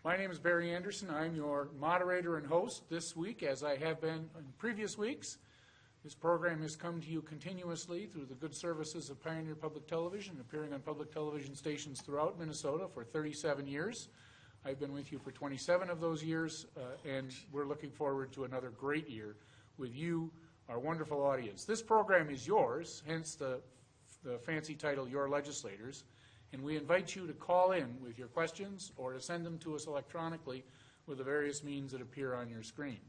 My name is Barry Anderson. I'm your moderator and host this week, as I have been in previous weeks. This program has come to you continuously through the good services of Pioneer Public Television, appearing on public television stations throughout Minnesota for 37 years. I've been with you for 27 of those years, and we're looking forward to another great year with you, our wonderful audience. This program is yours, hence the fancy title, Your Legislators. And we invite you to call in with your questions or to send them to us electronically with the various means that appear on your screen.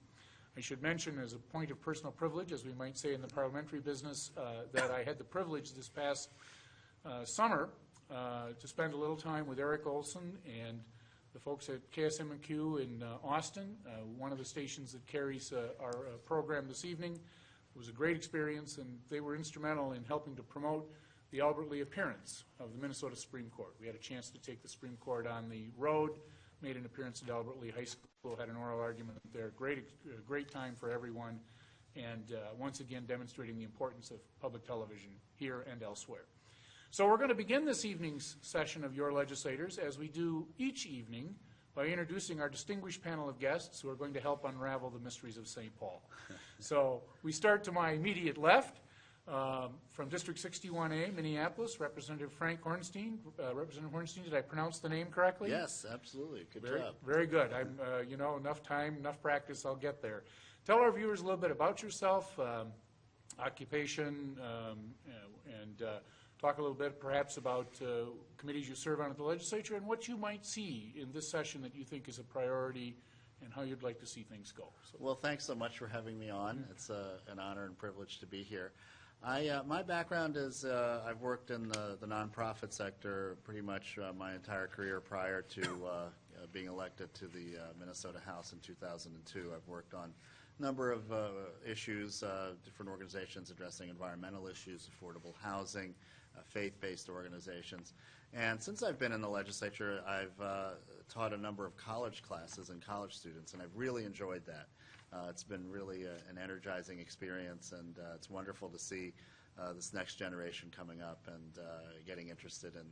I should mention, as a point of personal privilege, as we might say in the parliamentary business, that I had the privilege this past summer to spend a little time with Eric Olson and the folks at KSMQ in Austin, one of the stations that carries our program this evening. It was a great experience, and they were instrumental in helping to promote the Albert Lee appearance of the Minnesota Supreme Court. We had a chance to take the Supreme Court on the road, made an appearance at Albert Lee High School, had an oral argument there. Great time for everyone, and once again demonstrating the importance of public television here and elsewhere. So we're going to begin this evening's session of Your Legislators, as we do each evening, by introducing our distinguished panel of guests who are going to help unravel the mysteries of St. Paul. So we start to my immediate left. From District 61A, Minneapolis, Representative Frank Hornstein. Representative Hornstein, did I pronounce the name correctly? Yes, absolutely. Good job. Very good. I'm, enough time, enough practice, I'll get there. Tell our viewers a little bit about yourself, occupation, and talk a little bit perhaps about committees you serve on at the legislature and what you might see in this session that you think is a priority and how you'd like to see things go. So. Well, thanks so much for having me on. It's an honor and privilege to be here. My background is I've worked in the nonprofit sector pretty much my entire career prior to being elected to the Minnesota House in 2002. I've worked on a number of issues, different organizations addressing environmental issues, affordable housing, faith-based organizations. And since I've been in the legislature, I've taught a number of college classes and college students, and I've really enjoyed that. It's been really an energizing experience, and it's wonderful to see this next generation coming up and getting interested in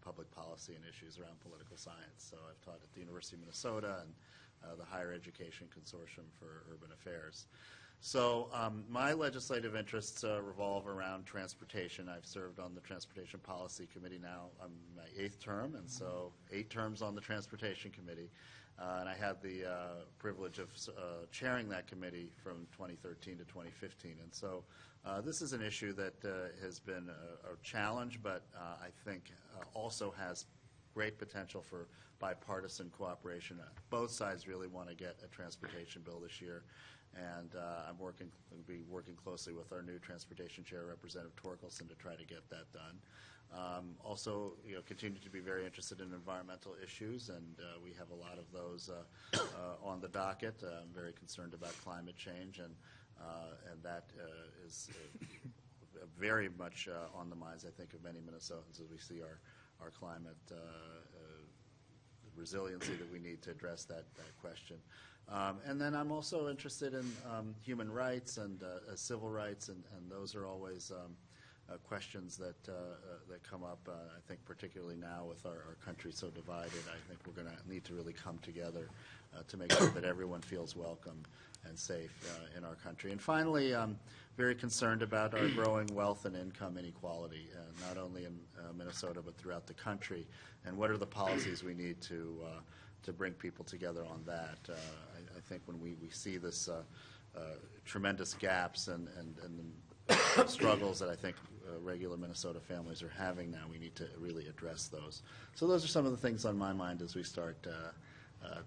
public policy and issues around political science. So I've taught at the University of Minnesota and the Higher Education Consortium for Urban Affairs. So my legislative interests revolve around transportation. I've served on the Transportation Policy Committee now. I'm my 8th term, and so 8 terms on the Transportation Committee. And I had the privilege of chairing that committee from 2013 to 2015. And so this is an issue that has been a challenge, but I think also has great potential for bipartisan cooperation. Both sides really want to get a transportation bill this year. And I'm will be working closely with our new transportation chair, Representative Torkelson, to try to get that done. Also, continue to be very interested in environmental issues, and we have a lot of those on the docket. I'm very concerned about climate change, and that is very much on the minds, I think, of many Minnesotans as we see our climate resiliency that we need to address that question. And then I'm also interested in human rights and civil rights, and those are always questions that come up. I think particularly now with our country so divided, I think we're going to need to really come together to make sure that everyone feels welcome and safe in our country. And finally, I'm very concerned about our growing wealth and income inequality, not only in Minnesota but throughout the country, and what are the policies we need to bring people together on that. I think when we see this tremendous gaps and the struggles that I think regular Minnesota families are having now, we need to really address those. So those are some of the things on my mind as we start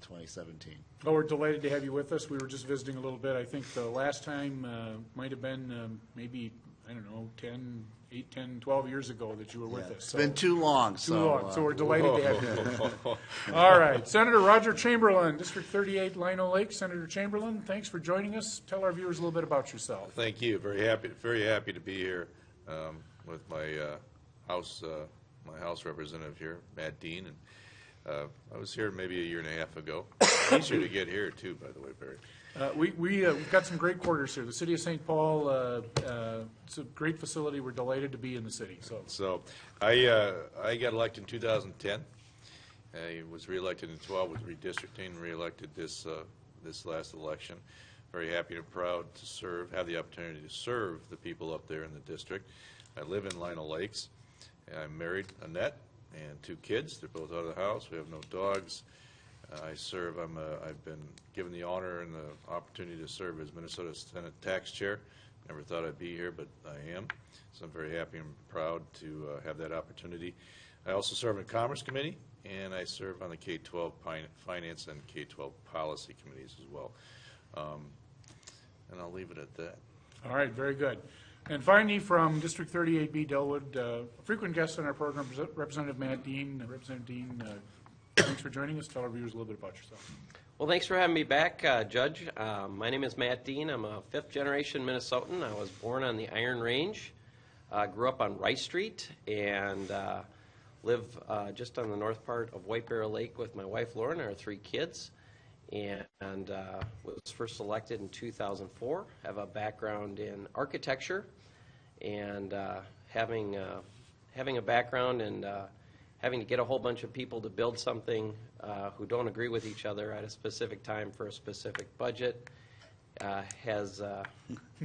2017. Well, we're delighted to have you with us. We were just visiting a little bit. I think the last time might have been maybe, 8, 10, 12 years ago that you were with us. It's been too long. So we're delighted to have you. All right. Senator Roger Chamberlain, District 38, Lino Lake. Senator Chamberlain, thanks for joining us. Tell our viewers a little bit about yourself. Thank you. Very happy to be here with my House representative here, Matt Dean. And I was here maybe a year and a half ago. Easier to get here, too, by the way, Barry. We've got some great quarters here. The city of St. Paul, it's a great facility. We're delighted to be in the city. So I got elected in 2010, I was reelected in 12, was redistricting, reelected this last election. Very happy and proud to serve, have the opportunity to serve the people up there in the district. I live in Lino Lakes. I'm married, Annette, and 2 kids. They're both out of the house. We have no dogs. I serve. I've been given the honor and the opportunity to serve as Minnesota Senate Tax Chair. Never thought I'd be here, but I am. So I'm very happy and proud to have that opportunity. I also serve in Commerce Committee, and I serve on the K-12 Finance and K-12 Policy Committees as well. And I'll leave it at that. All right, very good. And finally, from District 38B, Delwood, a frequent guest on our program, Representative Matt Dean. Representative Dean, thanks for joining us. Tell our viewers a little bit about yourself. Well, thanks for having me back, Judge. My name is Matt Dean. I'm a 5th-generation Minnesotan. I was born on the Iron Range, grew up on Rice Street, and live just on the north part of White Bear Lake with my wife, Lauren, and our 3 kids. And was first elected in 2004. Have a background in architecture, and having a background and having to get a whole bunch of people to build something who don't agree with each other at a specific time for a specific budget has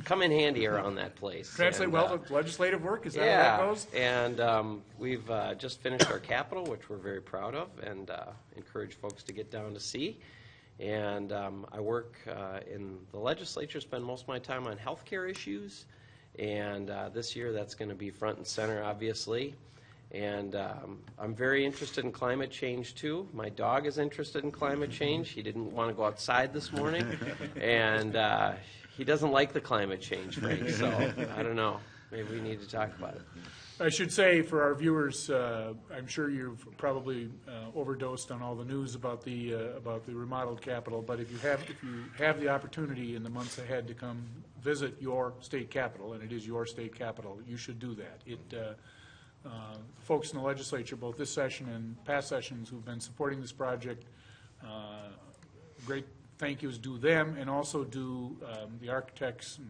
come in handy around that place. Translate well to legislative work? Is that yeah, how that goes? And we've just finished our capital, which we're very proud of, and encourage folks to get down to see. And I work in the legislature, spend most of my time on healthcare issues, and this year that's going to be front and center, obviously. And I'm very interested in climate change, too. My dog is interested in climate change. He didn't want to go outside this morning, and he doesn't like the climate change thing, so I don't know. Maybe we need to talk about it. I should say for our viewers, I'm sure you've probably overdosed on all the news about the remodeled Capitol. But if you have the opportunity in the months ahead to come visit your state capitol, and it is your state capitol, you should do that. Folks in the legislature, both this session and past sessions, who've been supporting this project, great thank yous due them, and also due the architects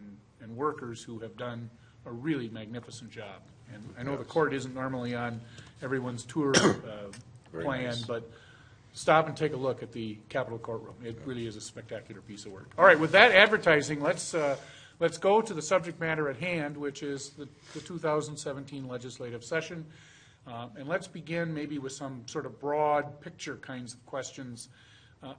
and workers who have done a really magnificent job. And I know the court isn't normally on everyone's tour plan, nice. But stop and take a look at the Capitol courtroom. It really is a spectacular piece of work. All right, with that advertising, let's go to the subject matter at hand, which is the 2017 legislative session. And let's begin maybe with some sort of broad picture kinds of questions.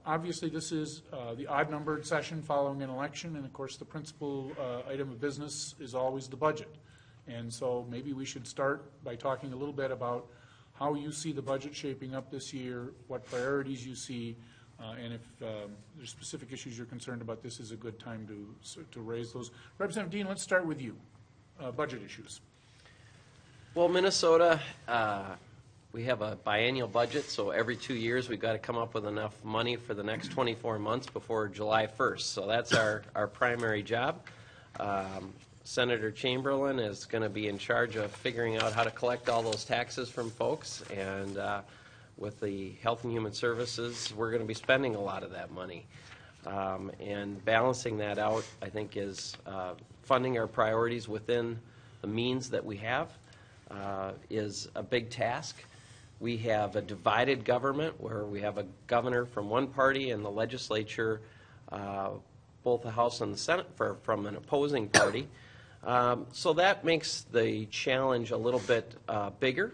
Obviously, this is the odd-numbered session following an election, and of course the principal item of business is always the budget. And so maybe we should start by talking a little bit about how you see the budget shaping up this year, what priorities you see, and if there's specific issues you're concerned about, this is a good time to raise those. Representative Dean, let's start with you. Budget issues. Well, Minnesota, we have a biennial budget, so every 2 years we've got to come up with enough money for the next 24 months before July 1st. So that's our primary job. Senator Chamberlain is going to be in charge of figuring out how to collect all those taxes from folks, and with the Health and Human Services, we're going to be spending a lot of that money. And balancing that out, I think, is funding our priorities within the means that we have is a big task. We have a divided government where we have a governor from one party and the legislature, both the House and the Senate, from an opposing party. So that makes the challenge a little bit bigger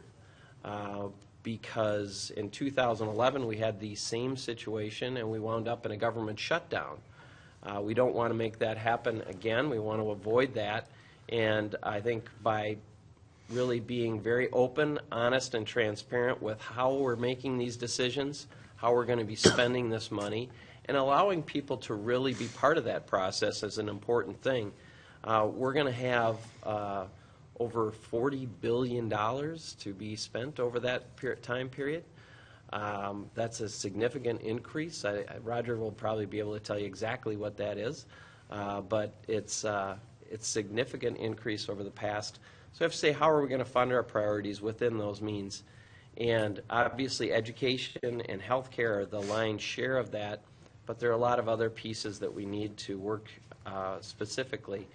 because in 2011 we had the same situation and we wound up in a government shutdown. We don't want to make that happen again. We want to avoid that. And I think by really being very open, honest, and transparent with how we're making these decisions, how we're going to be spending this money, and allowing people to really be part of that process is an important thing. We're going to have over $40 billion to be spent over that time period. That's a significant increase. Roger will probably be able to tell you exactly what that is, but it's significant increase over the past. So I have to say, how are we going to fund our priorities within those means? And obviously education and healthcare are the lion's share of that, but there are a lot of other pieces that we need to work specifically.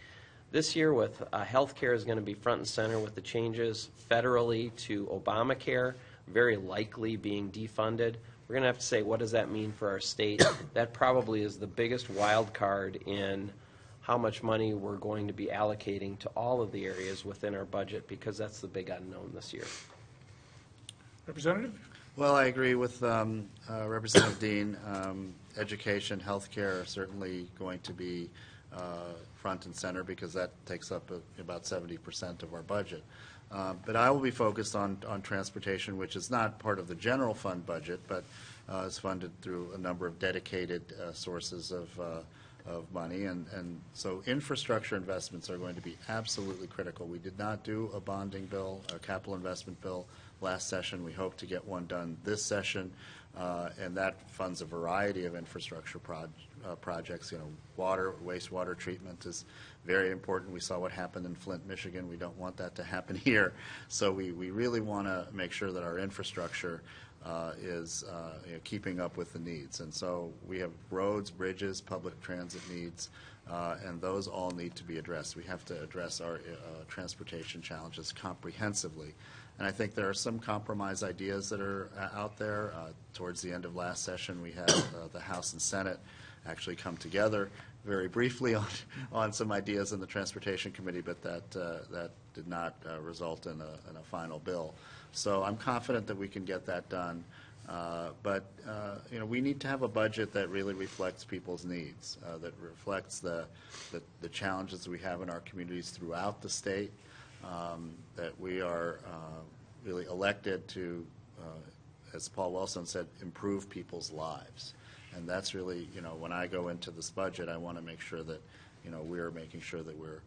This year with healthcare is going to be front and center with the changes federally to Obamacare. very likely being defunded. We're going to have to say, what does that mean for our state? That probably is the biggest wild card in how much money we're going to be allocating to all of the areas within our budget, because that's the big unknown this year. Representative? Well, I agree with Representative Dean. Education, healthcare are certainly going to be front and center because that takes up about 70% of our budget. But I will be focused on transportation, which is not part of the general fund budget, but is funded through a number of dedicated sources of money. And so infrastructure investments are going to be absolutely critical. We did not do a bonding bill, a capital investment bill last session. We hope to get one done this session, and that funds a variety of infrastructure projects. You know, water, wastewater treatment is very important. We saw what happened in Flint, Michigan. We don't want that to happen here. So we really want to make sure that our infrastructure is keeping up with the needs. And so we have roads, bridges, public transit needs, and those all need to be addressed. We have to address our transportation challenges comprehensively. And I think there are some compromise ideas that are out there. Towards the end of last session, we had the House and Senate actually come together very briefly on some ideas in the Transportation Committee, but that did not result in a final bill. So I'm confident that we can get that done. But we need to have a budget that really reflects people's needs, that reflects the challenges we have in our communities throughout the state, that we are really elected to, as Paul Wellstone said, improve people's lives. And that's really, when I go into this budget, I want to make sure that, we're making sure that we're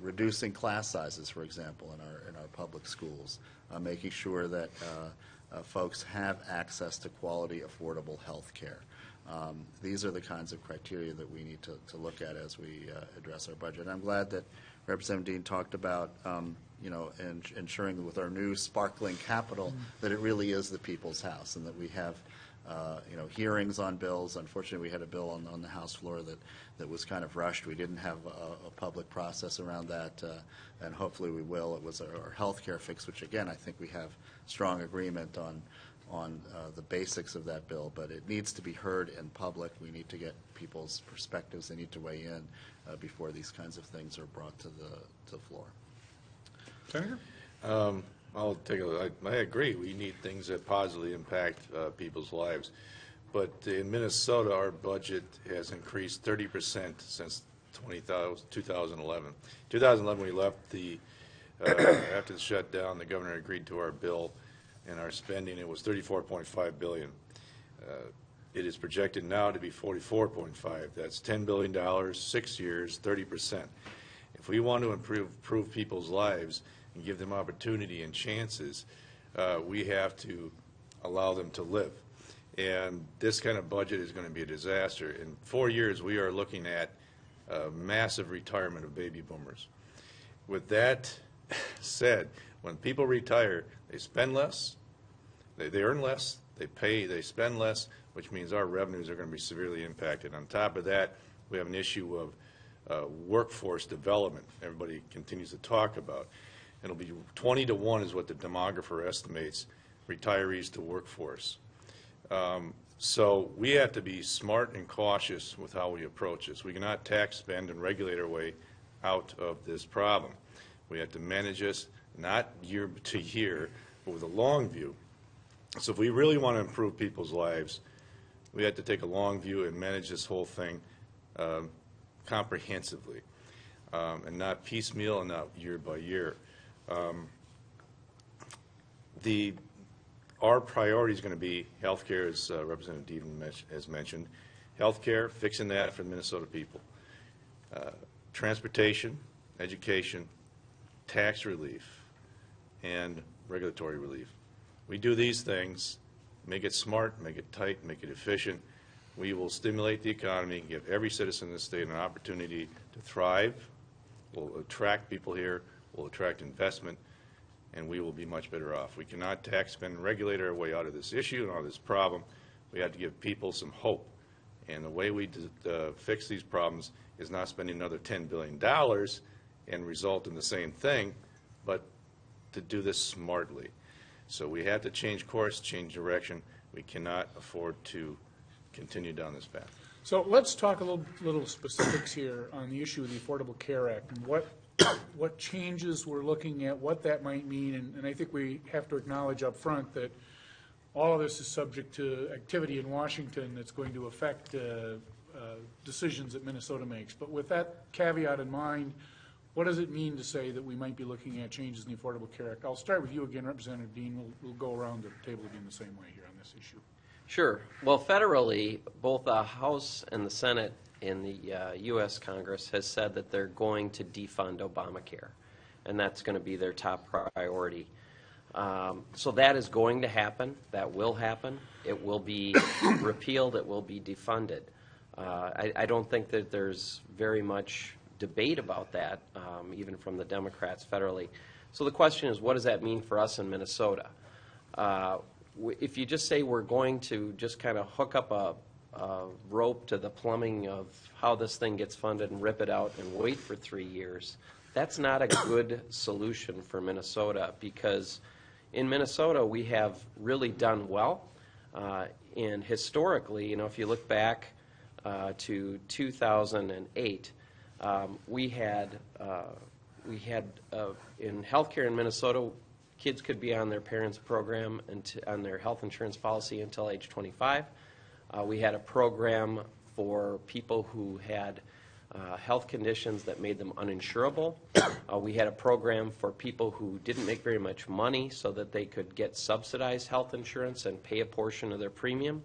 reducing class sizes, for example, in our public schools, making sure that folks have access to quality, affordable health care. These are the kinds of criteria that we need to look at as we address our budget. I'm glad that Representative Dean talked about, ensuring that with our new sparkling capital that it really is the people's house, and that we have hearings on bills. Unfortunately, we had a bill on the House floor that was kind of rushed. We didn't have a public process around that, and hopefully we will. It was our health care fix, which, again, I think we have strong agreement on the basics of that bill, but it needs to be heard in public. We need to get people's perspectives. They need to weigh in before these kinds of things are brought to the floor. Senator? I agree. We need things that positively impact people's lives. But in Minnesota, our budget has increased 30% since 2011. 2011, we left after the shutdown, the governor agreed to our bill, and our spending, it was $34.5 billion. It is projected now to be $44.5. That's $10 billion, 6 years, 30%. If we want to improve people's lives and give them opportunity and chances, we have to allow them to live. And this kind of budget is going to be a disaster. In 4 years, we are looking at a massive retirement of baby boomers. With that said, when people retire, they spend less, they earn less, they spend less, which means our revenues are going to be severely impacted. On top of that, we have an issue of workforce development everybody continues to talk about. It'll be 20 to 1 is what the demographer estimates, retirees to workforce. So we have to be smart and cautious with how we approach this. We cannot tax, spend, and regulate our way out of this problem. We have to manage this not year to year, but with a long view. So if we really want to improve people's lives, we have to take a long view and manage this whole thing comprehensively, and not piecemeal and not year by year. Our priority is going to be health care, as Representative Dean has mentioned. Health care, fixing that for the Minnesota people. Transportation, education, tax relief, and regulatory relief. We do these things, make it smart, make it tight, make it efficient. We will stimulate the economy, give every citizen in the state an opportunity to thrive. We'll attract people here, we'll attract investment, and we will be much better off. We cannot tax, spend, and regulate our way out of this issue and out of this problem. We have to give people some hope. And the way we fix these problems is not spending another $10 billion and result in the same thing, but to do this smartly. So we have to change course, change direction. We cannot afford to continue down this path. So let's talk a little specifics here on the issue of the Affordable Care Act and what changes we're looking at, what that might mean, and I think we have to acknowledge up front that all of this is subject to activity in Washington that's going to affect decisions that Minnesota makes. But with that caveat in mind, what does it mean to say that we might be looking at changes in the Affordable Care Act? I'll start with you again, Representative Dean. We'll go around the table again the same way here on this issue. Sure. Well, federally, both the House and the Senate in the U.S. Congress has said that they're going to defund Obamacare, and that's going to be their top priority. So that is going to happen. That will happen. It will be repealed. It will be defunded. I don't think that there's very much debate about that, even from the Democrats federally. So the question is, what does that mean for us in Minnesota? If you just say we're going to just kind of hook up a rope to the plumbing of how this thing gets funded and rip it out and wait for 3 years, that's not a good solution for Minnesota, because in Minnesota we have really done well. And historically, you know, if you look back to 2008, we had in healthcare in Minnesota, kids could be on their parents' program and on their health insurance policy until age 25. We had a program for people who had health conditions that made them uninsurable. We had a program for people who didn't make very much money so that they could get subsidized health insurance and pay a portion of their premium.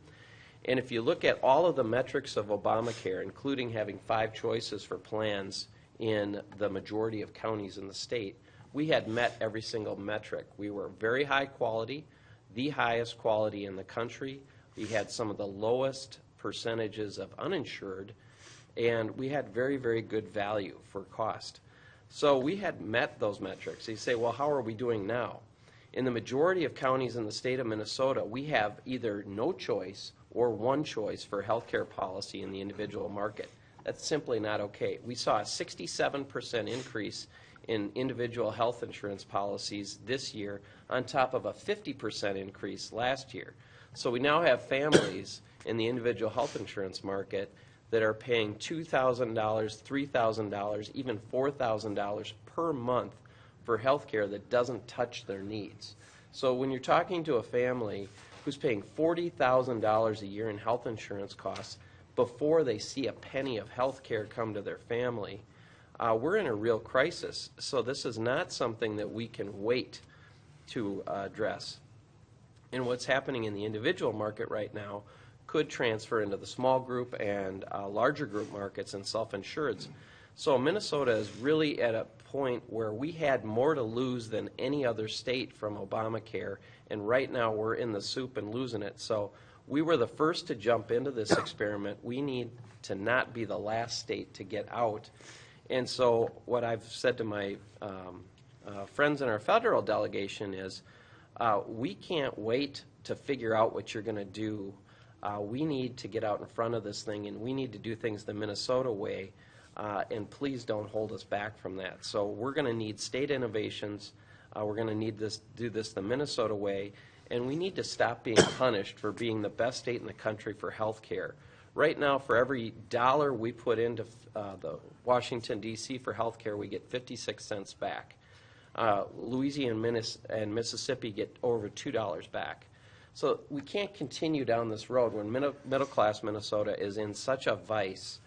And if you look at all of the metrics of Obamacare, including having 5 choices for plans in the majority of counties in the state, we had met every single metric. We were very high quality, the highest quality in the country. We had some of the lowest percentages of uninsured, and we had very, very good value for cost. So we had met those metrics. You say, well, how are we doing now? In the majority of counties in the state of Minnesota, we have either no choice or one choice for health care policy in the individual market. That's simply not okay. We saw a 67% increase in individual health insurance policies this year on top of a 50% increase last year. So we now have families in the individual health insurance market that are paying $2,000, $3,000, even $4,000 per month for health care that doesn't touch their needs. So when you're talking to a family who's paying $40,000 a year in health insurance costs before they see a penny of health care come to their family, we're in a real crisis. So this is not something that we can wait to address. And what's happening in the individual market right now could transfer into the small group and larger group markets and self-insureds. So Minnesota is really at a point where we had more to lose than any other state from Obamacare, and right now we're in the soup and losing it. So we were the first to jump into this experiment. We need to not be the last state to get out. And so what I've said to my friends in our federal delegation is, we can't wait to figure out what you're going to do. We need to get out in front of this thing, and we need to do things the Minnesota way, and please don't hold us back from that. So we're going to need state innovations. We're going to need to do this the Minnesota way, and we need to stop being punished for being the best state in the country for health care. Right now, for every dollar we put into the Washington, D.C. for health care, we get 56 cents back. Louisiana and Mississippi get over $2 back. So we can't continue down this road when middle-class Minnesota is in such a vice.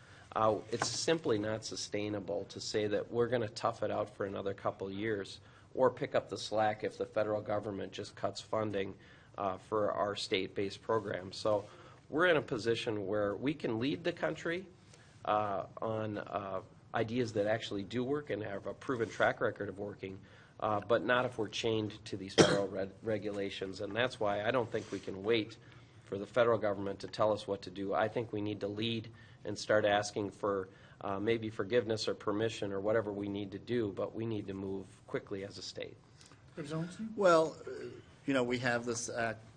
It's simply not sustainable to say that we're going to tough it out for another couple years or pick up the slack if the federal government just cuts funding for our state-based programs. So we're in a position where we can lead the country on ideas that actually do work and have a proven track record of working, but not if we're chained to these federal regulations. And that's why I don't think we can wait for the federal government to tell us what to do. I think we need to lead and start asking for maybe forgiveness or permission or whatever we need to do, but we need to move quickly as a state. Well, you know, we have this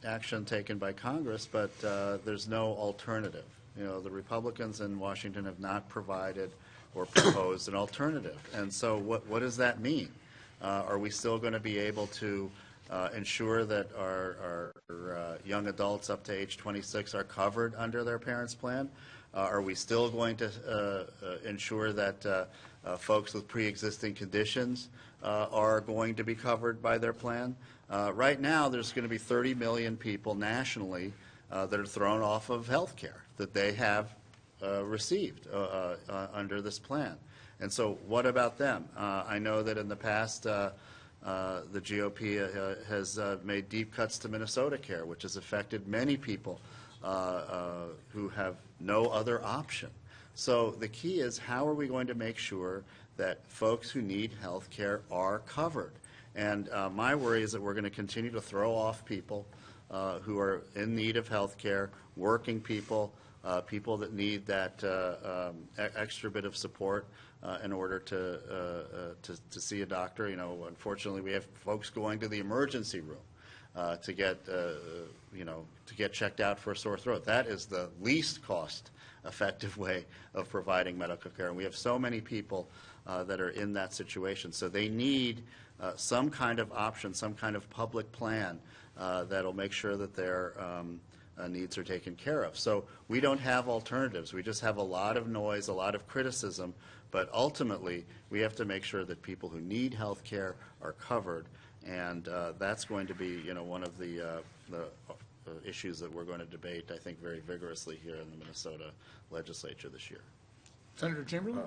action taken by Congress, but there's no alternative. You know, the Republicans in Washington have not provided or proposed an alternative. And so what does that mean? Are we still going to be able to ensure that our young adults up to age 26 are covered under their parents' plan? Are we still going to ensure that folks with pre-existing conditions are going to be covered by their plan? Right now, there's going to be 30 million people nationally that are thrown off of health care that they have received under this plan. And so what about them? I know that in the past, the GOP has made deep cuts to Minnesota Care, which has affected many people who have no other option. So the key is, how are we going to make sure that folks who need health care are covered? And my worry is that we're going to continue to throw off people who are in need of health care, working people, people that need that extra bit of support in order to see a doctor. You know, unfortunately, we have folks going to the emergency room to get checked out for a sore throat. That is the least cost-effective way of providing medical care. And we have so many people that are in that situation. So they need some kind of option, some kind of public plan that'll make sure that their needs are taken care of. So we don't have alternatives. We just have a lot of noise, a lot of criticism, but ultimately we have to make sure that people who need health care are covered, and that's going to be, you know, one of the issues that we're going to debate, I think, very vigorously here in the Minnesota legislature this year. Senator Chamberlain?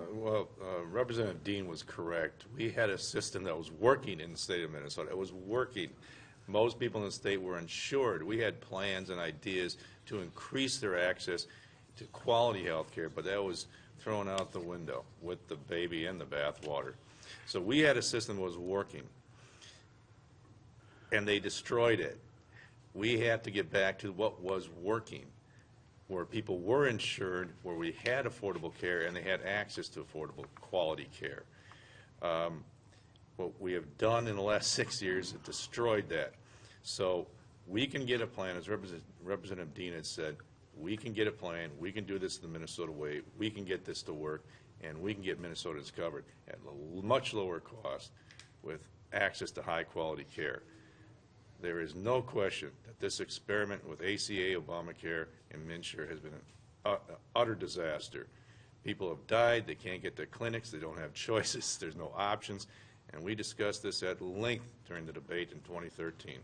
Representative Dean was correct. We had a system that was working in the state of Minnesota. It was working. Most people in the state were insured. We had plans and ideas to increase their access to quality health care, but that was thrown out the window with the baby and the bathwater. So we had a system that was working, and they destroyed it. We had to get back to what was working, where people were insured, where we had affordable care, and they had access to affordable quality care. What we have done in the last 6 years has destroyed that. So we can get a plan, as Representative Dean had said, we can get a plan, we can do this the Minnesota way, we can get this to work, and we can get Minnesotans covered at a much lower cost with access to high quality care. There is no question that this experiment with ACA, Obamacare, and MNsure has been an utter disaster. People have died, they can't get to clinics, they don't have choices, there's no options, and we discussed this at length during the debate in 2013.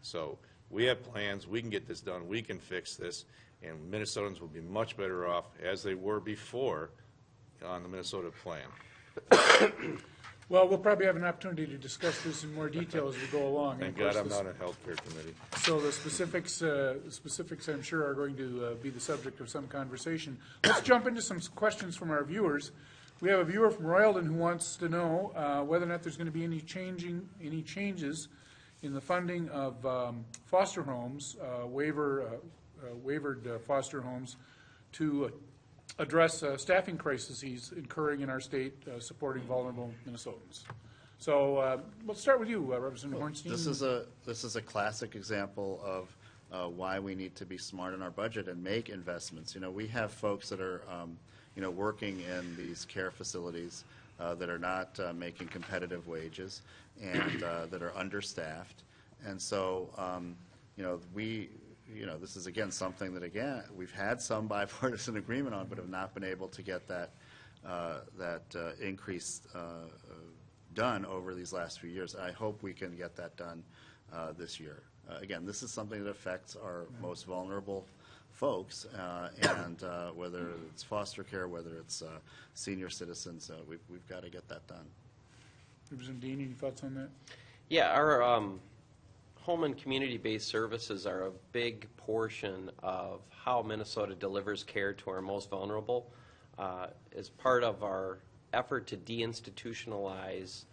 So we have plans, we can get this done, we can fix this, and Minnesotans will be much better off, as they were before, on the Minnesota plan. Well, we'll probably have an opportunity to discuss this in more detail as we go along. Thank God I'm not on health care committee. So the specifics, I'm sure, are going to be the subject of some conversation. Let's jump into some questions from our viewers. We have a viewer from Royalton who wants to know whether or not there's going to be any changes in the funding of foster homes, waivered foster homes, to address staffing crises occurring in our state supporting vulnerable Minnesotans. So let's start with you, Representative Hornstein. This is a classic example of why we need to be smart in our budget and make investments. You know, we have folks that are working in these care facilities that are not making competitive wages and that are understaffed, and so this is, again, something that, again, we've had some bipartisan agreement on, but have not been able to get that increase done over these last few years. I hope we can get that done this year. Again, this is something that affects our most vulnerable folks, and whether it's foster care, whether it's senior citizens, we've got to get that done. Representative Dean, any thoughts on that? Yeah, our home and community-based services are a big portion of how Minnesota delivers care to our most vulnerable. As part of our effort to deinstitutionalize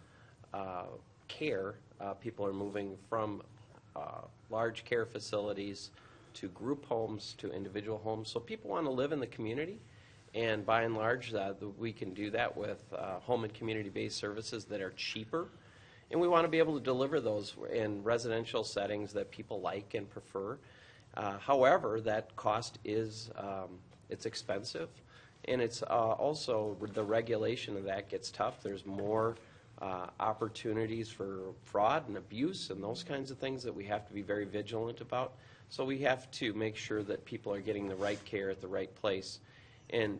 care, people are moving from large care facilities to group homes to individual homes. So people want to live in the community, and by and large, we can do that with home and community-based services that are cheaper. And we want to be able to deliver those in residential settings that people like and prefer. However, that cost is it's expensive, and it's also the regulation of that gets tough. There's more opportunities for fraud and abuse and those kinds of things that we have to be very vigilant about. So we have to make sure that people are getting the right care at the right place. And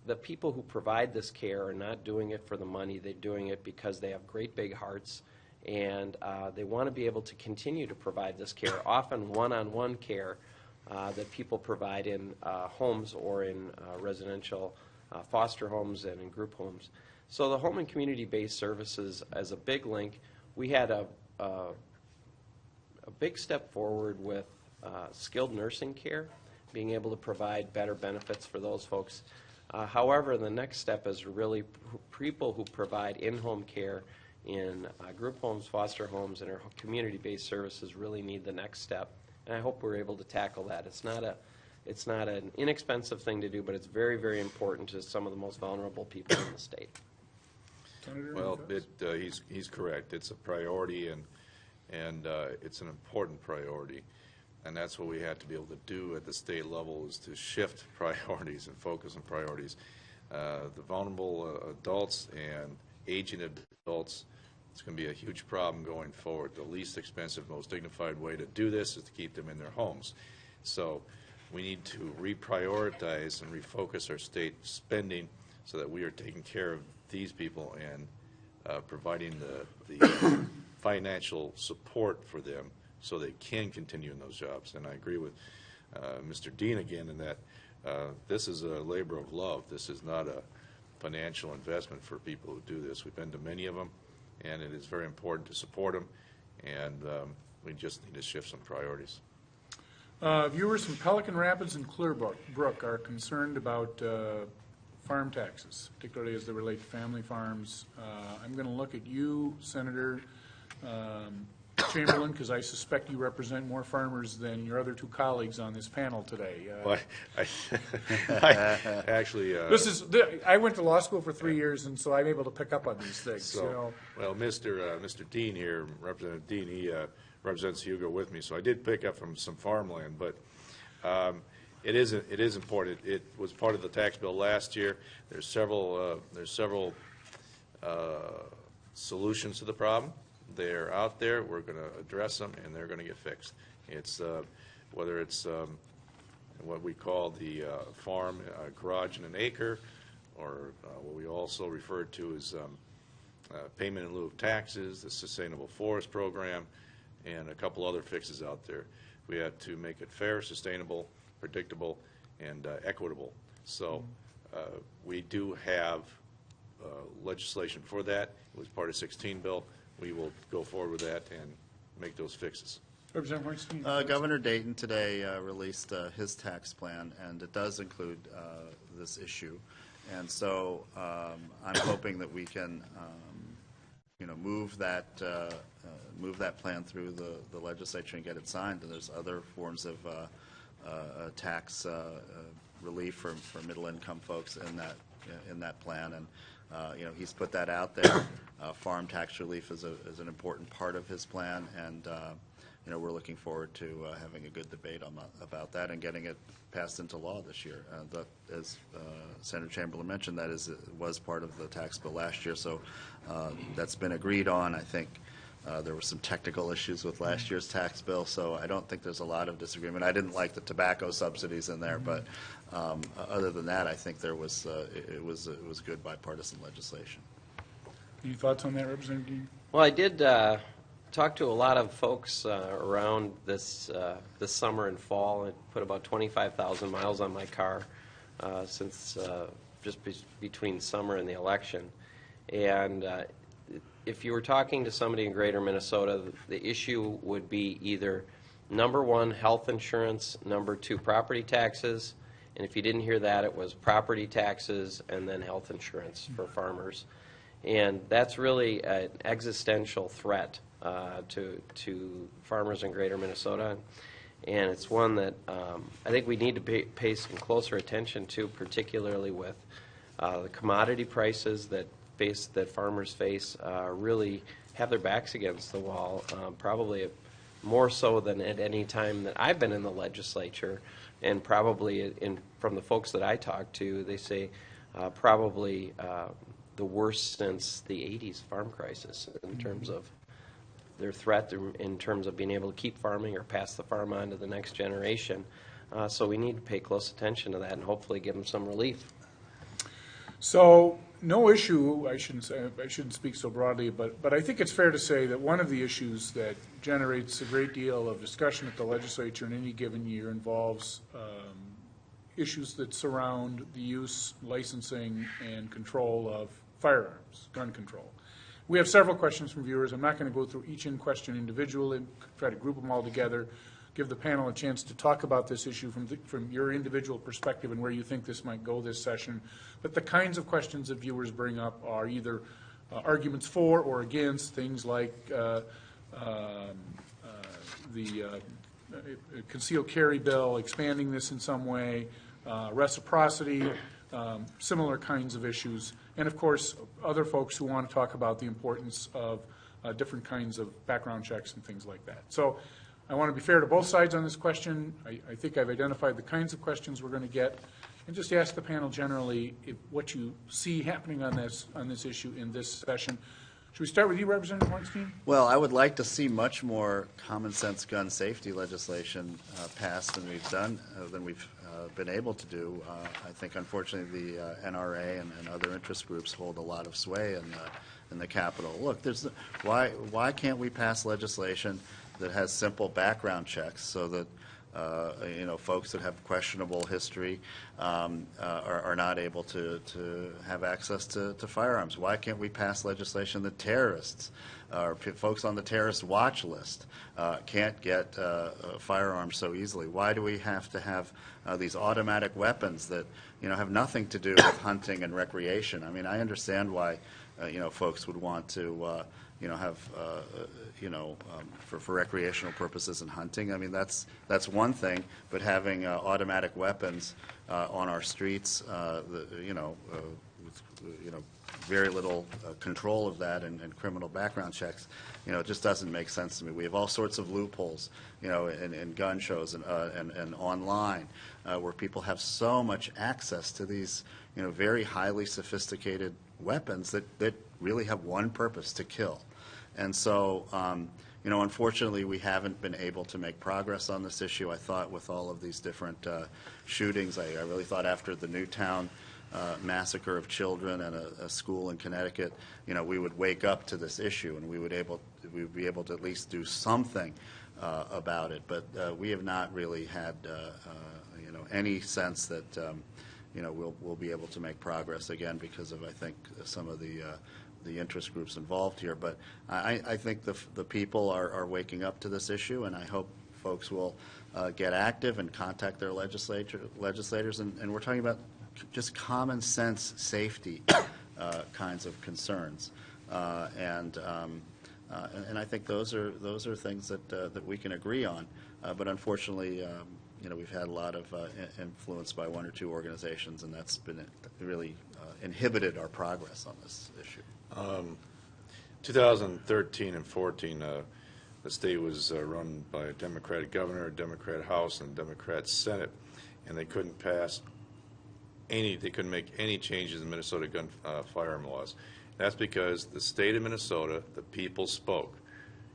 the people who provide this care are not doing it for the money. They're doing it because they have great big hearts, and they want to be able to continue to provide this care, often one-on-one care that people provide in homes or in residential foster homes and in group homes. So the home and community-based services as a big link, we had a big step forward with skilled nursing care, being able to provide better benefits for those folks. However, the next step is really people who provide in-home care in group homes, foster homes, and our community-based services really need the next step. And I hope we're able to tackle that. It's not an inexpensive thing to do, but it's very, very important to some of the most vulnerable people in the state. Senator, Well, any thoughts? he's correct. It's a priority, and it's an important priority. And that's what we have to be able to do at the state level, is to shift priorities and focus on priorities. The vulnerable adults and aging adults, it's going to be a huge problem going forward. The least expensive, most dignified way to do this is to keep them in their homes. So we need to reprioritize and refocus our state spending so that we are taking care of these people and providing the financial support for them so they can continue in those jobs. And I agree with Mr. Dean again in that this is a labor of love. This is not a financial investment for people who do this. We've been to many of them, and it is very important to support them, and we just need to shift some priorities. Viewers from Pelican Rapids and Clearbrook are concerned about farm taxes, particularly as they relate to family farms. I'm going to look at you, Senator Chamberlain, because I suspect you represent more farmers than your other two colleagues on this panel today. Well, I actually... I went to law school for 3 years, and so I'm able to pick up on these things. So, well, Mr. Dean here, Representative Dean, he represents Hugo with me, so I did pick up from some farmland, but it is important. It was part of the tax bill last year. There's several solutions to the problem. They're out there. We're going to address them, and they're going to get fixed. It's whether it's what we call the farm garage in an acre, or what we also refer to as payment in lieu of taxes, the Sustainable Forest Program, and a couple other fixes out there. We had to make it fair, sustainable, predictable, and equitable. So we do have legislation for that. It was part of 16 bill. We will go forward with that and make those fixes. Representative Weinstein. Governor Dayton today released his tax plan, and it does include this issue. And so I'm hoping that we can, move that plan through the legislature and get it signed. And there's other forms of tax relief for middle-income folks in that plan, and he's put that out there. Farm tax relief is an important part of his plan, and we're looking forward to having a good debate about that and getting it passed into law this year. As Senator Chamberlain mentioned, that was part of the tax bill last year, so that's been agreed on. I think there were some technical issues with last year's tax bill, so I don't think there's a lot of disagreement. I didn't like the tobacco subsidies in there, but other than that, I think it was good bipartisan legislation. Any thoughts on that, Representative Dean? Well, I did talk to a lot of folks around this summer and fall. I put about 25,000 miles on my car since just between summer and the election. And if you were talking to somebody in greater Minnesota, the issue would be either number one, health insurance, number two, property taxes, and if you didn't hear that, it was property taxes and then health insurance for farmers. And that's really an existential threat to farmers in greater Minnesota. And it's one that I think we need to pay some closer attention to, particularly with the commodity prices that farmers face really have their backs against the wall, probably more so than at any time that I've been in the legislature. And probably from the folks that I talk to, they say probably the worst since the 80s farm crisis in terms of their threat in terms of being able to keep farming or pass the farm on to the next generation. So we need to pay close attention to that and hopefully give them some relief. So, no issue, I shouldn't speak so broadly, but I think it's fair to say that one of the issues that generates a great deal of discussion at the legislature in any given year involves issues that surround the use, licensing, and control of firearms, gun control. We have several questions from viewers. I'm not going to go through each question individually, try to group them all together, give the panel a chance to talk about this issue from your individual perspective and where you think this might go this session. But the kinds of questions that viewers bring up are either arguments for or against things like the concealed carry bill, expanding this in some way, reciprocity, similar kinds of issues, and of course, other folks who want to talk about the importance of different kinds of background checks and things like that. So I want to be fair to both sides on this question. I think I've identified the kinds of questions we're going to get, and just ask the panel generally what you see happening on this issue in this session. Should we start with you, Representative Hornstein? Well, I would like to see much more common sense gun safety legislation passed than we've been able to do. I think, unfortunately, the NRA and other interest groups hold a lot of sway in the Capitol. Look, why can't we pass legislation that has simple background checks so that folks that have questionable history are not able to have access to firearms? Why can't we pass legislation that terrorists or folks on the terrorist watch list can't get firearms so easily? Why do we have to have these automatic weapons that have nothing to do with hunting and recreation? I mean, I understand why folks would want to have for recreational purposes and hunting. I mean, that's one thing, but having automatic weapons on our streets, with very little control of that and criminal background checks, it just doesn't make sense to me. We have all sorts of loopholes, in gun shows and online, where people have so much access to these, very highly sophisticated weapons that really have one purpose: to kill. And so, unfortunately, we haven't been able to make progress on this issue. I thought with all of these different shootings, I really thought after the Newtown massacre of children at a school in Connecticut, we would wake up to this issue and we would be able to at least do something about it. But we have not really had, any sense that, we'll be able to make progress again because of, I think, some of the interest groups involved here. But I think the people are waking up to this issue, and I hope folks will get active and contact their legislators. And we're talking about just common sense safety kinds of concerns. And I think those are things that we can agree on. But unfortunately, we've had a lot of influence by one or two organizations, and that's been really inhibited our progress on this issue. 2013 and 14, the state was run by a Democratic governor, a Democrat House, and a Democrat Senate, and they couldn't make any changes in Minnesota gun firearm laws. That's because the state of Minnesota, the people spoke.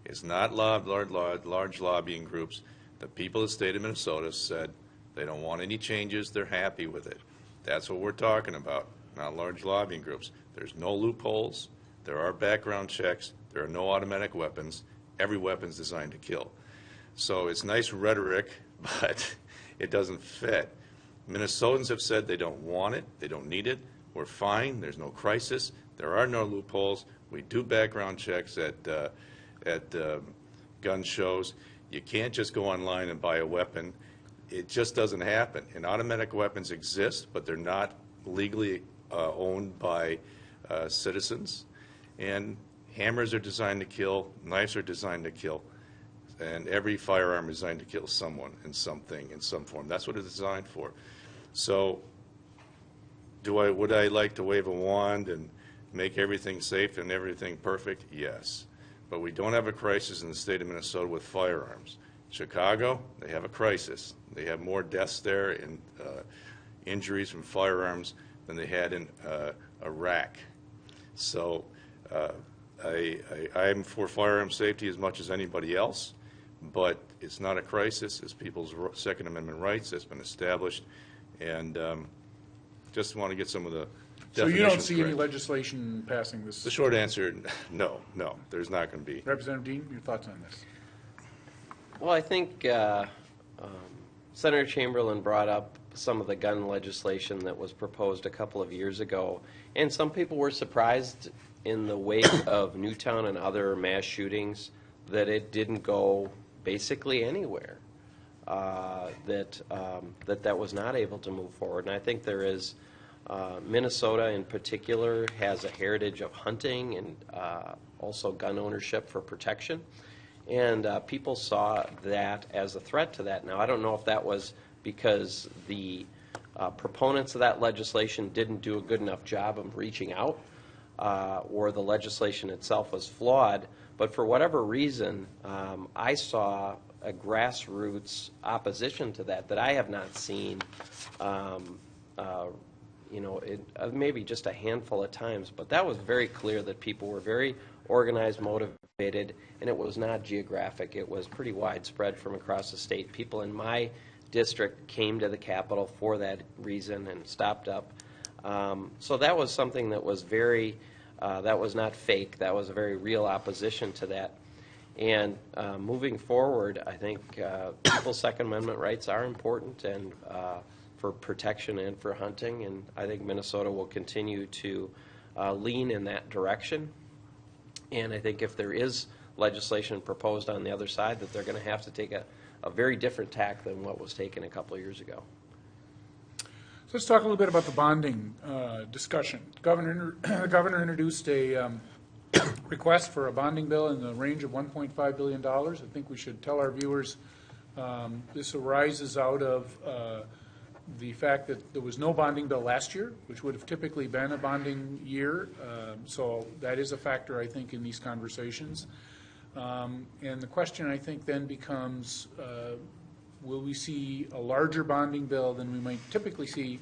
It's not large lobbying groups. The people of the state of Minnesota said they don't want any changes. They're happy with it. That's what we're talking about, not large lobbying groups. There's no loopholes. There are background checks. There are no automatic weapons. Every weapon's designed to kill. So it's nice rhetoric, but it doesn't fit. Minnesotans have said they don't want it. They don't need it. We're fine. There's no crisis. There are no loopholes. We do background checks at gun shows. You can't just go online and buy a weapon. It just doesn't happen. And automatic weapons exist, but they're not legally owned by citizens. And hammers are designed to kill. Knives are designed to kill. And every firearm is designed to kill someone in something, in some form. That's what it's designed for. So would I like to wave a wand and make everything safe and everything perfect? Yes. But we don't have a crisis in the state of Minnesota with firearms. Chicago, they have a crisis. They have more deaths there and injuries from firearms than they had in Iraq. So I'm for firearm safety as much as anybody else, but it's not a crisis. It's people's Second Amendment rights that's been established, and just want to get some of the So you definitions don't see any correct. legislation passing this? The short answer, no, there's not going to be. Representative Dean, your thoughts on this? Well, I think Senator Chamberlain brought up some of the gun legislation that was proposed a couple of years ago, and some people were surprised in the wake of Newtown and other mass shootings that it didn't go basically anywhere, that was not able to move forward. And I think there is, Minnesota in particular has a heritage of hunting and also gun ownership for protection. And people saw that as a threat to that. Now, I don't know if that was because the proponents of that legislation didn't do a good enough job of reaching out, or the legislation itself was flawed. But for whatever reason, I saw a grassroots opposition to that I have not seen, maybe just a handful of times. But that was very clear that people were very organized, motivated, and it was not geographic. It was pretty widespread from across the state. People in my district came to the Capitol for that reason and stopped up. So that was something that was very, that was not fake. That was a very real opposition to that. And moving forward, I think people's Second Amendment rights are important, and for protection and for hunting, and I think Minnesota will continue to lean in that direction. And I think if there is legislation proposed on the other side, that they're going to have to take a very different tack than what was taken a couple of years ago. So let's talk a little bit about the bonding discussion. The governor introduced a request for a bonding bill in the range of $1.5 billion. I think we should tell our viewers this arises out of the fact that there was no bonding bill last year, which would have typically been a bonding year. So that is a factor, I think, in these conversations. And the question, I think, then becomes, will we see a larger bonding bill than we might typically see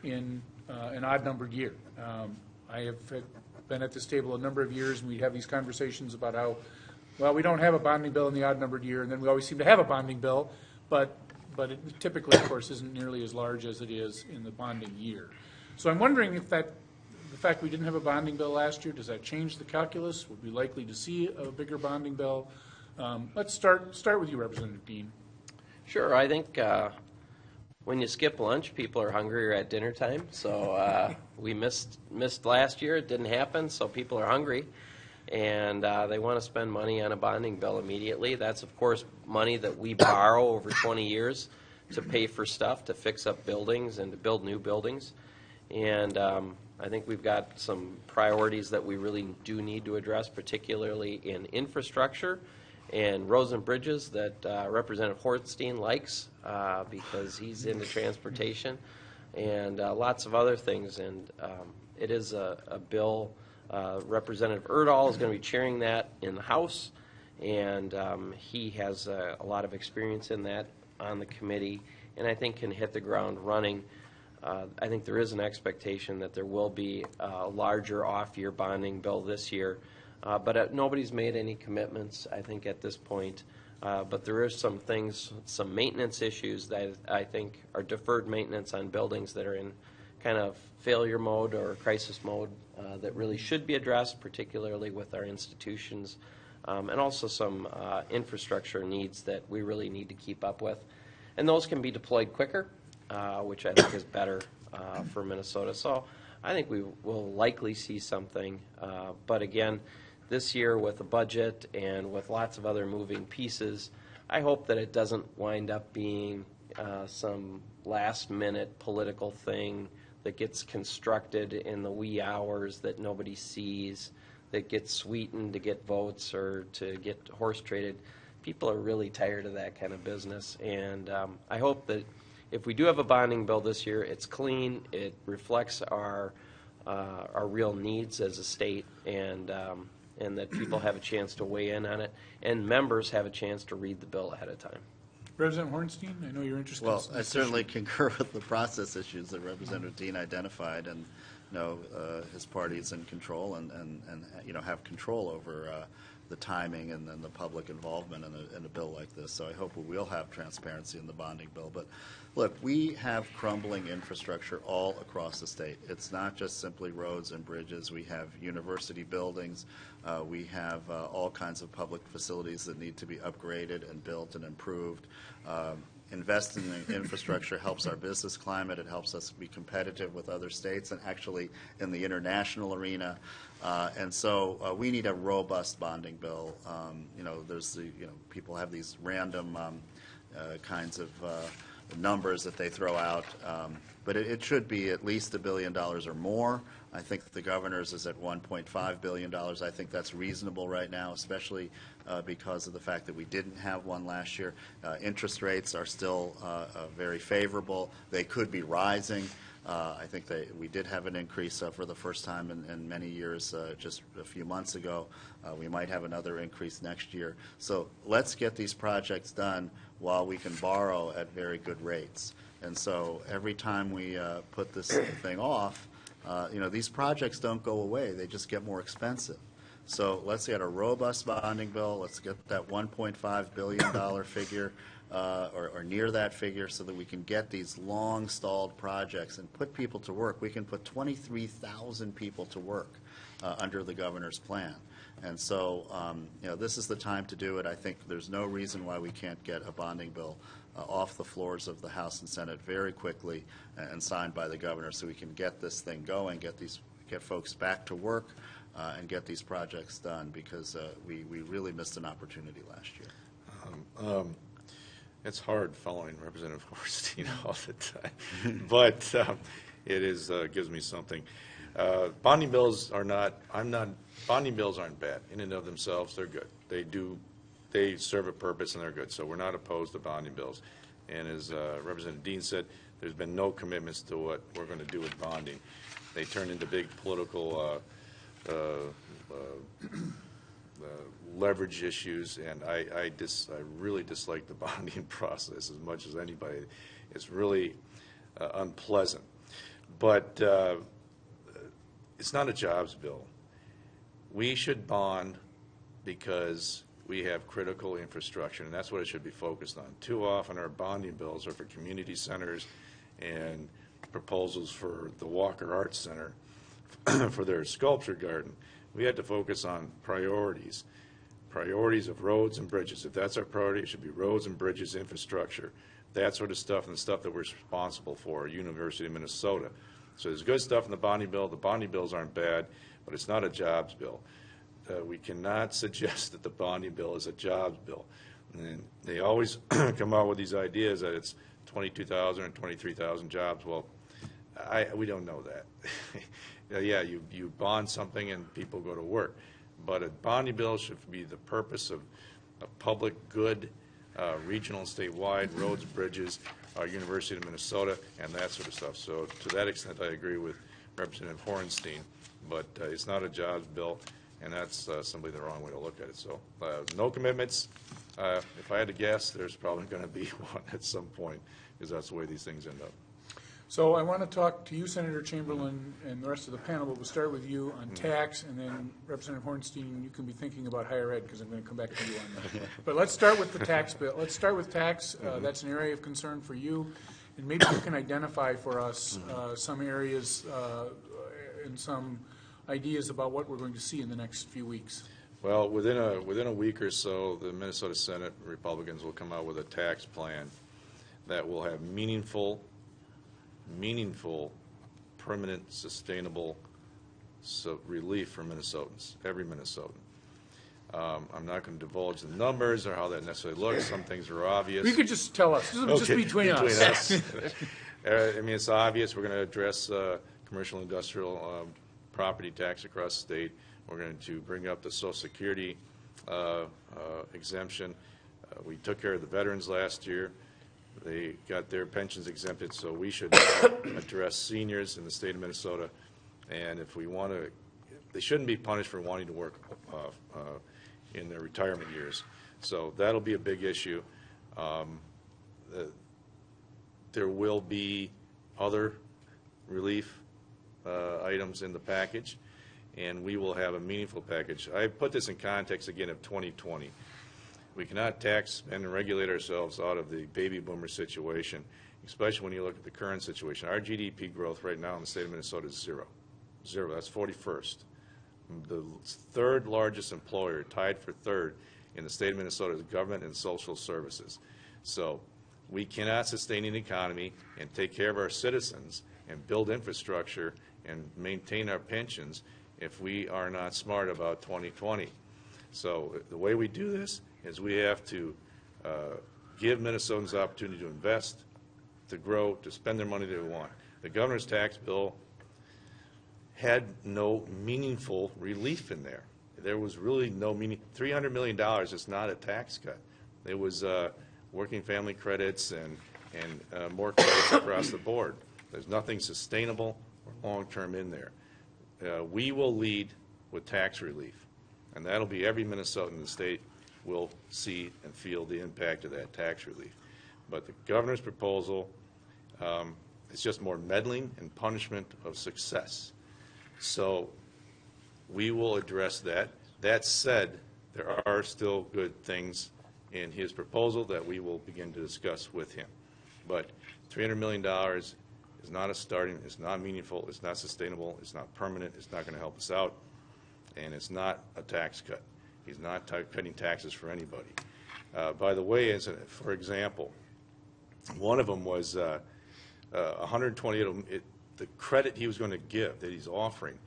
in an odd-numbered year? I have been at this table a number of years, and we have these conversations about how, well, we don't have a bonding bill in the odd-numbered year, and then we always seem to have a bonding bill, but it typically, of course, isn't nearly as large as it is in the bonding year. So I'm wondering if the fact we didn't have a bonding bill last year, does that change the calculus? Would we likely to see a bigger bonding bill? Let's start with you, Representative Dean. Sure, I think when you skip lunch, people are hungrier at dinner time. So we missed last year. It didn't happen, so people are hungry. And they want to spend money on a bonding bill immediately. That's, of course, money that we borrow over 20 years to pay for stuff, to fix up buildings and to build new buildings. And I think we've got some priorities that we really do need to address, particularly in infrastructure and roads and bridges that Representative Hornstein likes because he's into transportation, and lots of other things. And it is a bill. Representative Erdahl is going to be chairing that in the House, and he has a lot of experience in that on the committee, and I think can hit the ground running. I think there is an expectation that there will be a larger off-year bonding bill this year, but nobody's made any commitments, I think, at this point. But there is some things, some maintenance issues that I think are deferred maintenance on buildings that are in kind of failure mode or crisis mode that really should be addressed, particularly with our institutions, and also some infrastructure needs that we really need to keep up with. And those can be deployed quicker, which I think is better for Minnesota. So I think we will likely see something. But again, this year with a budget and with lots of other moving pieces, I hope that it doesn't wind up being some last-minute political thing that gets constructed in the wee hours that nobody sees, that gets sweetened to get votes or to get horse traded. People are really tired of that kind of business, and I hope that if we do have a bonding bill this year, it's clean, it reflects our real needs as a state, and that people have a chance to weigh in on it, and members have a chance to read the bill ahead of time. Representative Hornstein, I know you're interested. Well, in I this certainly issue. concur with the process issues that Representative Dean identified, and, his party is in control and have control over the timing and then the public involvement in a bill like this. So I hope we will have transparency in the bonding bill. But look, we have crumbling infrastructure all across the state. It's not just simply roads and bridges. We have university buildings. We have all kinds of public facilities that need to be upgraded and built and improved. Investing in infrastructure helps our business climate. It helps us be competitive with other states and actually in the international arena. And so we need a robust bonding bill. People have these random kinds of numbers that they throw out, but it should be at least $1 billion or more. I think the governor's is at $1.5 billion. I think that's reasonable right now, especially because of the fact that we didn't have one last year. Interest rates are still very favorable. They could be rising. I think we did have an increase for the first time in many years just a few months ago. We might have another increase next year. So let's get these projects done while we can borrow at very good rates. And so every time we put this thing off, these projects don't go away. They just get more expensive. So let's get a robust bonding bill. Let's get that $1.5 billion figure or near that figure so that we can get these long-stalled projects and put people to work. We can put 23,000 people to work under the governor's plan. And so, this is the time to do it. I think there's no reason why we can't get a bonding bill off the floors of the House and Senate very quickly and signed by the governor so we can get this thing going, get folks back to work, and get these projects done because we really missed an opportunity last year. It's hard following Representative Hornstein all the time, but it gives me something. Bonding bills bonding bills aren't bad in and of themselves. They're good. They serve a purpose and they're good. So we're not opposed to bonding bills. And as Representative Dean said, there's been no commitments to what we're going to do with bonding. They turn into big political leverage issues, and I really dislike the bonding process as much as anybody. It's really unpleasant. But it's not a jobs bill. We should bond because we have critical infrastructure, and that's what it should be focused on. Too often our bonding bills are for community centers and proposals for the Walker Arts Center for their sculpture garden. We had to focus on priorities of roads and bridges. If that's our priority, it should be roads and bridges, infrastructure, that sort of stuff, and the stuff that we're responsible for, University of Minnesota. So there's good stuff in the bonding bill. The bonding bills aren't bad, but it's not a jobs bill. We cannot suggest that the bonding bill is a jobs bill. And they always come out with these ideas that it's 22,000 or 23,000 jobs. Well, we don't know that. Yeah, you bond something and people go to work. But a bonding bill should be the purpose of public good, regional and statewide, roads, bridges, University of Minnesota, and that sort of stuff. So to that extent, I agree with Representative Hornstein, but it's not a jobs bill, and that's simply the wrong way to look at it. So no commitments. If I had to guess, there's probably going to be one at some point, because that's the way these things end up. So I want to talk to you, Senator Chamberlain, and the rest of the panel, but we'll start with you on tax, and then Representative Hornstein, you can be thinking about higher ed, because I'm going to come back to you on that. But let's start with the tax bill. Let's start with tax. That's an area of concern for you, and maybe you can identify for us some areas and some ideas about what we're going to see in the next few weeks. Well, within a week or so, the Minnesota Senate Republicans will come out with a tax plan that will have meaningful, permanent, sustainable relief for Minnesotans, every Minnesotan. I'm not going to divulge the numbers or how that necessarily looks. Some things are obvious. You could just tell us, just between us. I mean, it's obvious. We're going to address commercial industrial property tax across the state. We're going to bring up the Social Security exemption. We took care of the veterans last year. They got their pensions exempted, so we should address seniors in the state of Minnesota. And if we want to, they shouldn't be punished for wanting to work in their retirement years. So that'll be a big issue. there will be other relief items in the package, and we will have a meaningful package. I put this in context again of 2020. We cannot tax, spend, and regulate ourselves out of the baby boomer situation, especially when you look at the current situation. Our GDP growth right now in the state of Minnesota is zero. Zero. That's 41st. The third largest employer, tied for third in the state of Minnesota, is government and social services. So we cannot sustain an economy and take care of our citizens and build infrastructure and maintain our pensions if we are not smart about 2020. So the way we do this is we have to give Minnesotans the opportunity to invest, to grow, to spend their money they want. The governor's tax bill had no meaningful relief in there. There was really no meaning. $300 million is not a tax cut. It was working family credits and more credits across the board. There's nothing sustainable or long-term in there. We will lead with tax relief, and that'll be every Minnesotan in the state will see and feel the impact of that tax relief. But the governor's proposal is just more meddling and punishment of success. So we will address that. That said, there are still good things in his proposal that we will begin to discuss with him. But $300 million is not a starting, it's not meaningful, it's not sustainable, it's not permanent, it's not going to help us out, and it's not a tax cut. He's not cutting taxes for anybody. By the way, for example, one of them was 128. The credit he was going to give that he's offering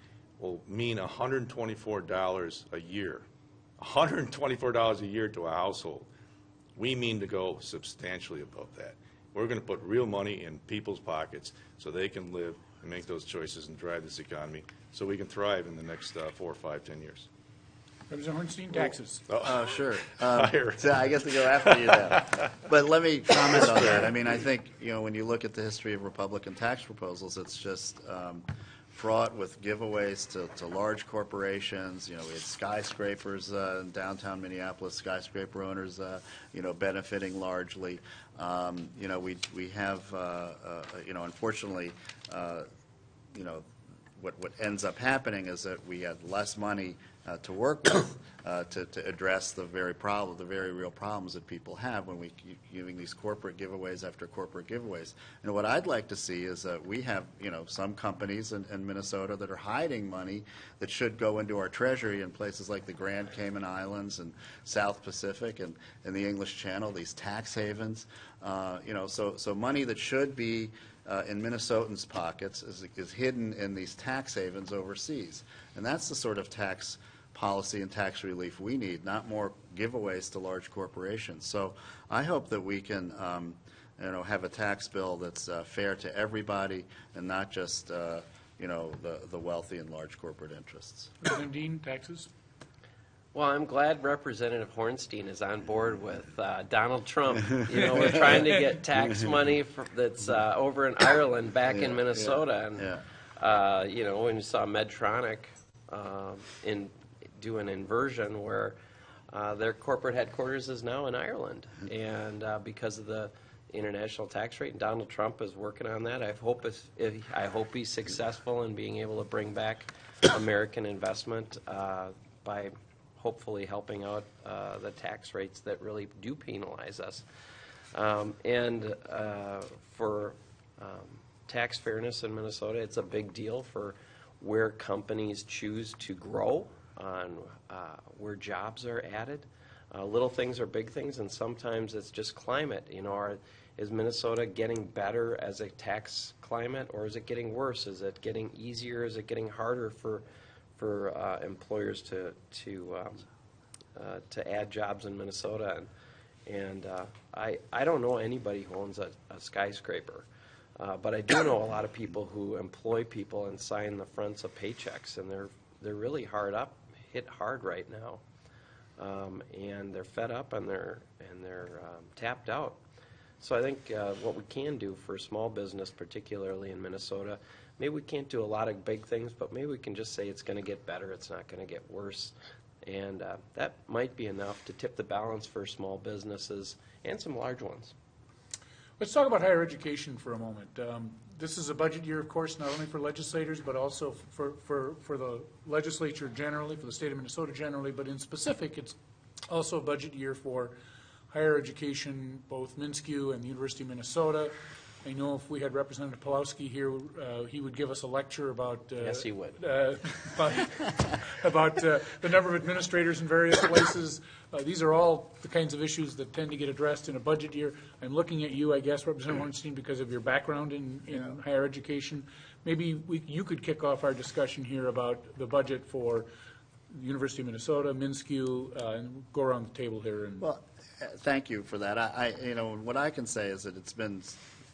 will mean $124 a year. $124 a year to a household. We mean to go substantially above that. We're going to put real money in people's pockets so they can live and make those choices and drive this economy so we can thrive in the next 4, 5, 10 years. Representative Hornstein, taxes. Sure. Fire. So I guess to go after you now. But let me comment on that. I mean, I think, when you look at the history of Republican tax proposals, it's just fraught with giveaways to large corporations. We had skyscrapers in downtown Minneapolis, skyscraper owners, benefiting largely. We have, unfortunately, what ends up happening is that we had less money to work with to address the very real problems that people have when we keep giving these corporate giveaways after corporate giveaways. And what I'd like to see is that we have, some companies in Minnesota that are hiding money that should go into our treasury in places like the Grand Cayman Islands and South Pacific and the English Channel, these tax havens. So money that should be in Minnesotans' pockets is hidden in these tax havens overseas. And that's the sort of tax policy and tax relief we need, not more giveaways to large corporations. So I hope that we can have a tax bill that's fair to everybody and not just the wealthy and large corporate interests. Representative Dean, taxes. Well, I'm glad Representative Hornstein is on board with Donald Trump. We're trying to get tax money that's over in Ireland back in Minnesota. And, when you saw Medtronic do an inversion where their corporate headquarters is now in Ireland. And because of the international tax rate, and Donald Trump is working on that. I hope he's successful in being able to bring back American investment by hopefully helping out the tax rates that really do penalize us. For tax fairness in Minnesota, it's a big deal for where companies choose to grow, on where jobs are added. Little things are big things, and sometimes it's just climate. Is Minnesota getting better as a tax climate, or is it getting worse? Is it getting easier? Is it getting harder for employers to add jobs in Minnesota? And I don't know anybody who owns a skyscraper, but I do know a lot of people who employ people and sign the fronts of paychecks, and they're really hit hard right now, and they're fed up and they're tapped out. So I think what we can do for small business, particularly in Minnesota, maybe we can't do a lot of big things, but maybe we can just say it's going to get better, it's not going to get worse. And that might be enough to tip the balance for small businesses and some large ones. Let's talk about higher education for a moment. This is a budget year, of course, not only for legislators, but also for the legislature generally, for the state of Minnesota generally, but in specific, it's also a budget year for higher education, both MnSCU and the University of Minnesota. I know if we had Representative Pawlowski here, he would give us a lecture about Yes, he would. about the number of administrators in various places. These are all the kinds of issues that tend to get addressed in a budget year. I'm looking at you, I guess, Representative Hornstein, because of your background in higher education. Maybe you could kick off our discussion here about the budget for the University of Minnesota, MnSCU, and go around the table here. And Well, thank you for that. What I can say is that it's been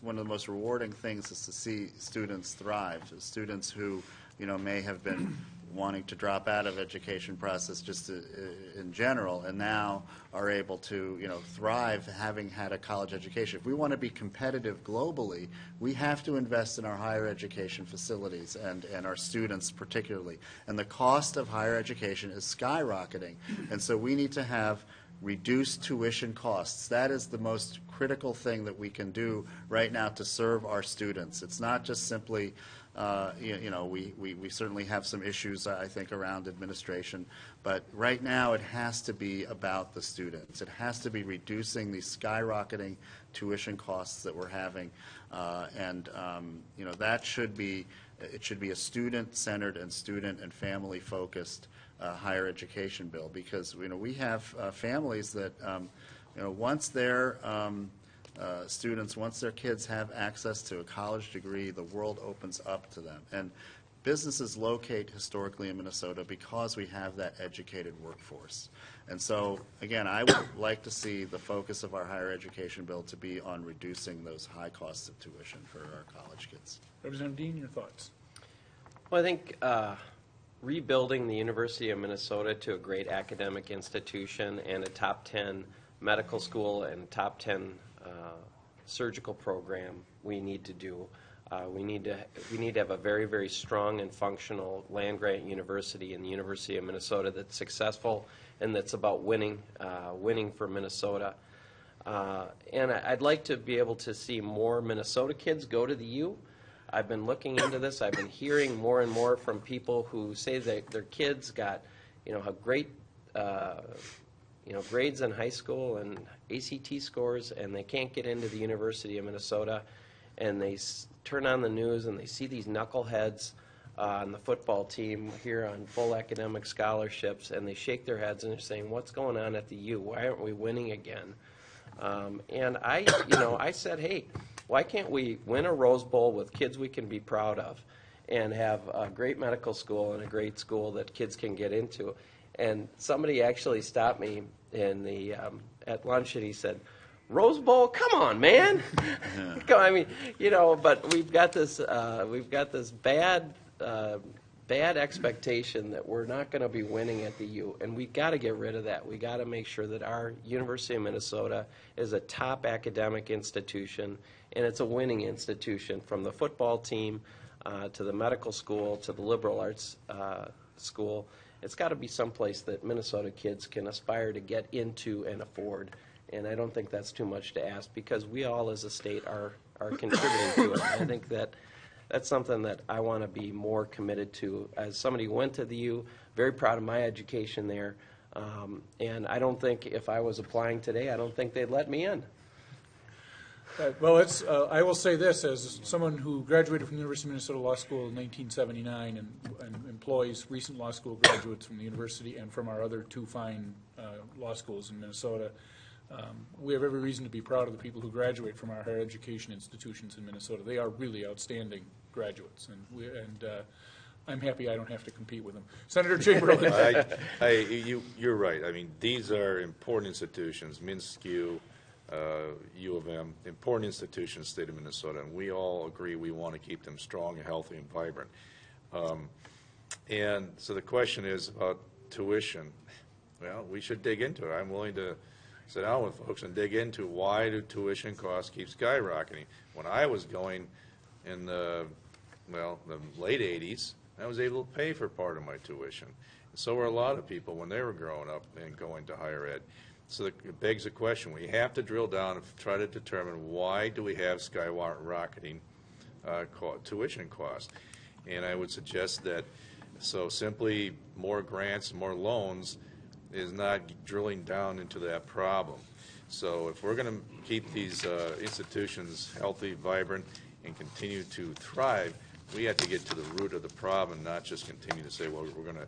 one of the most rewarding things is to see students thrive, students who, may have been wanting to drop out of education process just in general, and now are able to, thrive having had a college education. If we want to be competitive globally, we have to invest in our higher education facilities and our students particularly. And the cost of higher education is skyrocketing, and so we need to have reduce tuition costs. That is the most critical thing that we can do right now to serve our students. It's not just simply, we certainly have some issues, I think, around administration, but right now it has to be about the students. It has to be reducing the skyrocketing tuition costs that we're having, that should be, it should be a student-centered and student and family-focused higher education bill, because we have families that once their students, once their kids have access to a college degree, the world opens up to them. And businesses locate historically in Minnesota because we have that educated workforce. And so, again, I would like to see the focus of our higher education bill to be on reducing those high costs of tuition for our college kids. Representative Dean, your thoughts? Well, I think rebuilding the University of Minnesota to a great academic institution and a top 10 medical school and top 10 surgical program we need to do. We need to have a very, very strong and functional land-grant university in the University of Minnesota that's successful and that's about winning for Minnesota. And I'd like to be able to see more Minnesota kids go to the U. I've been looking into this. I've been hearing more and more from people who say that their kids got, have great, grades in high school and ACT scores, and they can't get into the University of Minnesota. And they turn on the news and they see these knuckleheads on the football team here on full academic scholarships, and they shake their heads and they're saying, "What's going on at the U? Why aren't we winning again?" And I said, hey, why can't we win a Rose Bowl with kids we can be proud of and have a great medical school and a great school that kids can get into? And somebody actually stopped me in the at lunch and he said, "Rose Bowl? Come on, man!" I mean, but we've got this bad expectation that we're not going to be winning at the U, and we've got to get rid of that. We've got to make sure that our University of Minnesota is a top academic institution, and it's a winning institution, from the football team to the medical school to the liberal arts school. It's got to be someplace that Minnesota kids can aspire to get into and afford, and I don't think that's too much to ask, because we all as a state are contributing to it. I think that's something that I want to be more committed to. As somebody who went to the U, very proud of my education there, and I don't think if I was applying today, I don't think they'd let me in. Well, I will say this, as someone who graduated from the University of Minnesota Law School in 1979 and employs recent law school graduates from the university and from our other two fine law schools in Minnesota, we have every reason to be proud of the people who graduate from our higher education institutions in Minnesota. They are really outstanding graduates, and I'm happy I don't have to compete with them. Senator Chamberlain. You're right. I mean, these are important institutions, MnSCU, U of M, important institutions, state of Minnesota, and we all agree we want to keep them strong and healthy and vibrant. And so the question is about tuition. Well, we should dig into it. I'm willing to sit down with folks and dig into why do tuition costs keep skyrocketing. When I was going in the late 80s, I was able to pay for part of my tuition. And so were a lot of people when they were growing up and going to higher ed. So it begs the question, we have to drill down and try to determine why do we have skyrocketing tuition costs. And I would suggest that so simply more grants, more loans is not drilling down into that problem. So if we're going to keep these institutions healthy, vibrant, and continue to thrive, we have to get to the root of the problem, not just continue to say, well, we're going to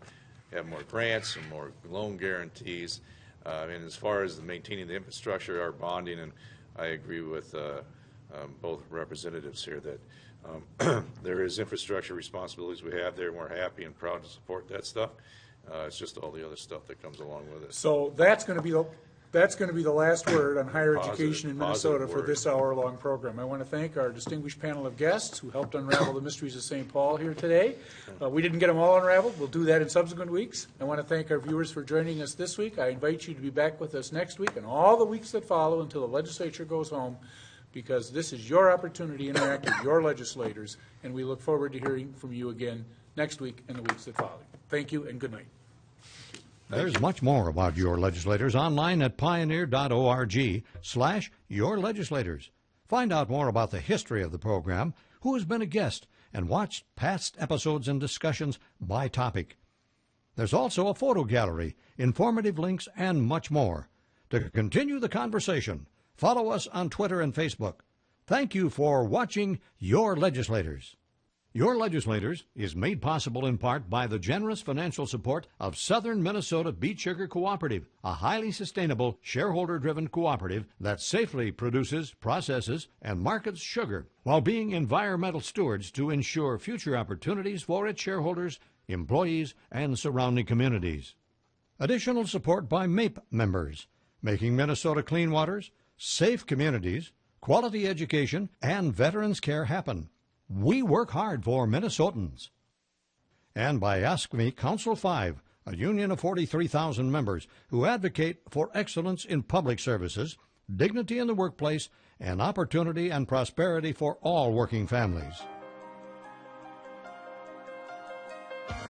have more grants and more loan guarantees. And as far as maintaining the infrastructure, our bonding, and I agree with both representatives here that there is infrastructure responsibilities we have there, and we're happy and proud to support that stuff. It's just all the other stuff that comes along with it. So that's going to be the last word on higher Positive- education in Minnesota positive for word. this hour-long program. I want to thank our distinguished panel of guests who helped unravel the mysteries of St. Paul here today. We didn't get them all unraveled. We'll do that in subsequent weeks. I want to thank our viewers for joining us this week. I invite you to be back with us next week and all the weeks that follow until the legislature goes home, because this is your opportunity to interact with your legislators, and we look forward to hearing from you again next week and the weeks that follow. Thank you and good night. There's much more about Your Legislators online at pioneer.org/yourlegislators. Find out more about the history of the program, who has been a guest, and watch past episodes and discussions by topic. There's also a photo gallery, informative links, and much more. To continue the conversation, follow us on Twitter and Facebook. Thank you for watching Your Legislators. Your Legislators is made possible in part by the generous financial support of Southern Minnesota Beet Sugar Cooperative, a highly sustainable, shareholder-driven cooperative that safely produces, processes, and markets sugar while being environmental stewards to ensure future opportunities for its shareholders, employees, and surrounding communities. Additional support by MAPE members, making Minnesota clean waters, safe communities, quality education, and veterans care happen. We work hard for Minnesotans. And by Ask Me Council 5, a union of 43,000 members who advocate for excellence in public services, dignity in the workplace, and opportunity and prosperity for all working families.